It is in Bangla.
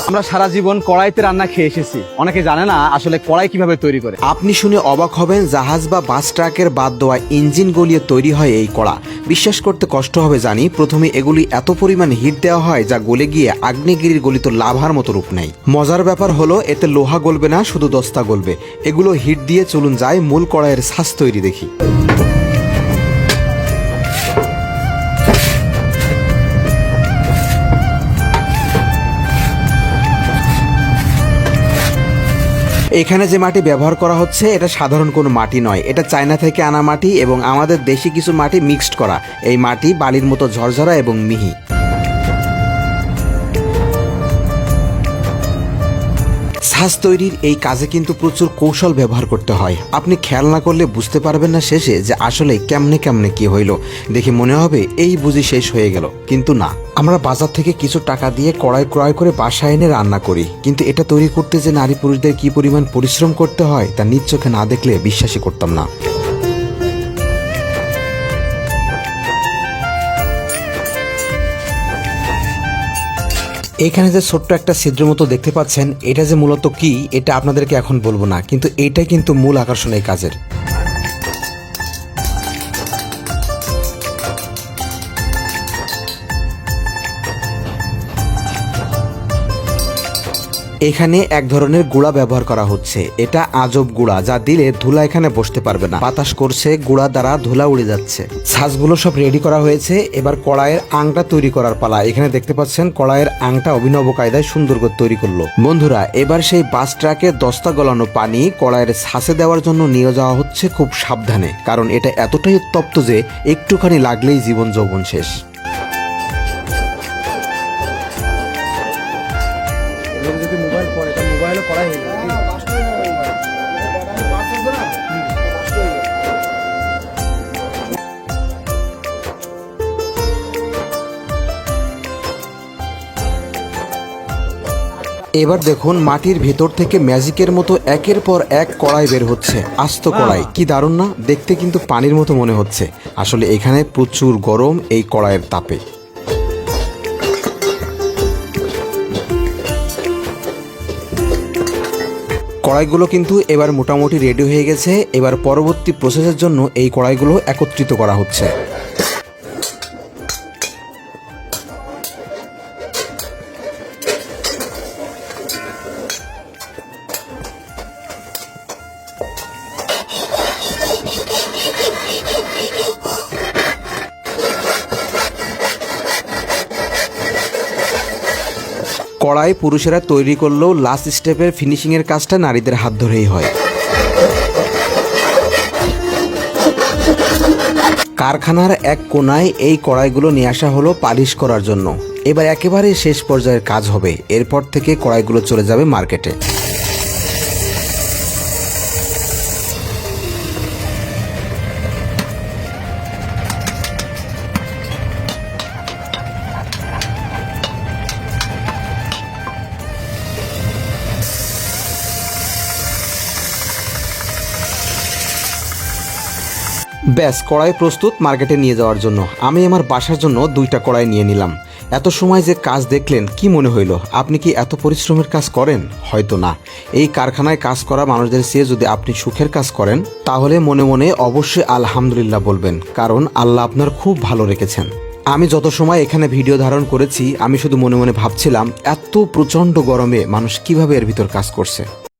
আমরা সারা জীবন কড়াইতে রান্না খেয়ে এসেছি, অনেকে জানে না আসলে কড়াই কিভাবে তৈরি করে। আপনি শুনে অবাক হবেন, জাহাজ বা বাস ট্রাকের বাদ দেওয়া ইঞ্জিন গলিয়ে তৈরি হয় এই কড়া। বিশ্বাস করতে কষ্ট হবে জানি, প্রথমে এগুলি এত পরিমাণ হিট দেওয়া হয় যা গলে গিয়ে আগ্নেয়গিরির গলিত লাভার মতো রূপ নেয়। মজার ব্যাপার হলো এতে লোহা গলবে না, শুধু দস্তা গলবে। এগুলো হিট দিয়ে চলুন যায় মূল কড়াইয়ের ছাঁচ তৈরি দেখি। এখানে যে মাটি ব্যবহার করা হচ্ছে এটা সাধারণ কোনো মাটি নয়, এটা চায়না থেকে আনা মাটি এবং আমাদের দেশি কিছু মাটি মিক্সড করা। এই মাটি বালির মতো ঝরঝরা এবং মিহি। ছাঁচ তৈরির এই কাজে কিন্তু প্রচুর কৌশল ব্যবহার করতে হয়। আপনি খেয়াল না করলে বুঝতে পারবেন না শেষে যে আসলে কেমনে কেমনে কি হইল। দেখে মনে হবে এই বুঝি শেষ হয়ে গেল, কিন্তু না। আমরা বাজার থেকে কিছু টাকা দিয়ে কড়াই ক্রয় করে বাসায় এনে রান্না করি, কিন্তু এটা তৈরি করতে যে নারী পুরুষদের কি পরিমাণ পরিশ্রম করতে হয় তা নিজ চোখে না দেখলে বিশ্বাসই করতাম না। এখানে যে ছোট্ট একটা ছিদ্র মতো দেখতে পাচ্ছেন, এটা যে মূলত কি এটা আপনাদেরকে এখন বলবো না, কিন্তু এইটাই কিন্তু মূল আকর্ষণ এই কাজের। এখানে এক ধরনের গুঁড়া ব্যবহার করা হচ্ছে। এটা আজব গুঁড়া, যা দিলে ধুলা এখানে বসতে পারবে না। বাতাস করছে, গুঁড়া দ্বারা ধুলা উড়ে যাচ্ছে। ছাঁচগুলো সব রেডি করা হয়েছে, এবার কড়াইয়ের আংটা তৈরি করার পালা। এখানে দেখতে পাচ্ছেন কড়াইয়ের আংটা অভিনব কায়দায় সুন্দর করে তৈরি করলো। বন্ধুরা, এবার সেই বাস ট্রাকে দস্তা গলানো পানি কড়াইয়ের ছাঁচে দেওয়ার জন্য নিয়ে যাওয়া হচ্ছে খুব সাবধানে, কারণ এটা এতটাই উত্তপ্ত যে একটুখানি লাগলেই জীবন যৌবন শেষ। এবার দেখুন মাটির ভেতর থেকে ম্যাজিকের মতো একের পর এক কড়াই বের হচ্ছে। আস্ত কড়াই, কি দারুণ না? দেখতে কিন্তু পানির মতো মনে হচ্ছে। আসলে এখানে প্রচুর গরম এই কড়াইয়ের তাপে। কড়াইগুলো কিন্তু এবার মোটামুটি রেডি হয়ে গেছে। এবার পরবর্তী প্রসেসের জন্য এই কড়াইগুলো একত্রিত করা হচ্ছে। কড়াই পুরুষেরা তৈরি করলেও লাস্ট স্টেপের ফিনিশিংয়ের কাজটা নারীদের হাত ধরেই হয়। কারখানার এক কোনায় এই কড়াইগুলো নিয়ে আসা হলো পালিশ করার জন্য। এবার একেবারে শেষ পর্যায়ের কাজ হবে। এরপর থেকে কড়াইগুলো চলে যাবে মার্কেটে। ব্যাস, কড়াই প্রস্তুত মার্কেটে নিয়ে যাওয়ার জন্য। আমি আমার বাসার জন্য 2টা কড়াই নিয়ে নিলাম। এত সময় যে কাজ দেখলেন, কি মনে হইল? আপনি কি এত পরিশ্রমের কাজ করেন? হয়তো না। এই কারখানায় কাজ করা মানুষদের চেয়ে যদি আপনি সুখের কাজ করেন, তাহলে মনে মনে অবশ্যই আলহামদুলিল্লাহ বলবেন, কারণ আল্লাহ আপনার খুব ভালো রেখেছেন। আমি যত সময় এখানে ভিডিও ধারণ করেছি, আমি শুধু মনে মনে ভাবছিলাম এত প্রচণ্ড গরমে মানুষ কিভাবে এর ভিতর কাজ করছে।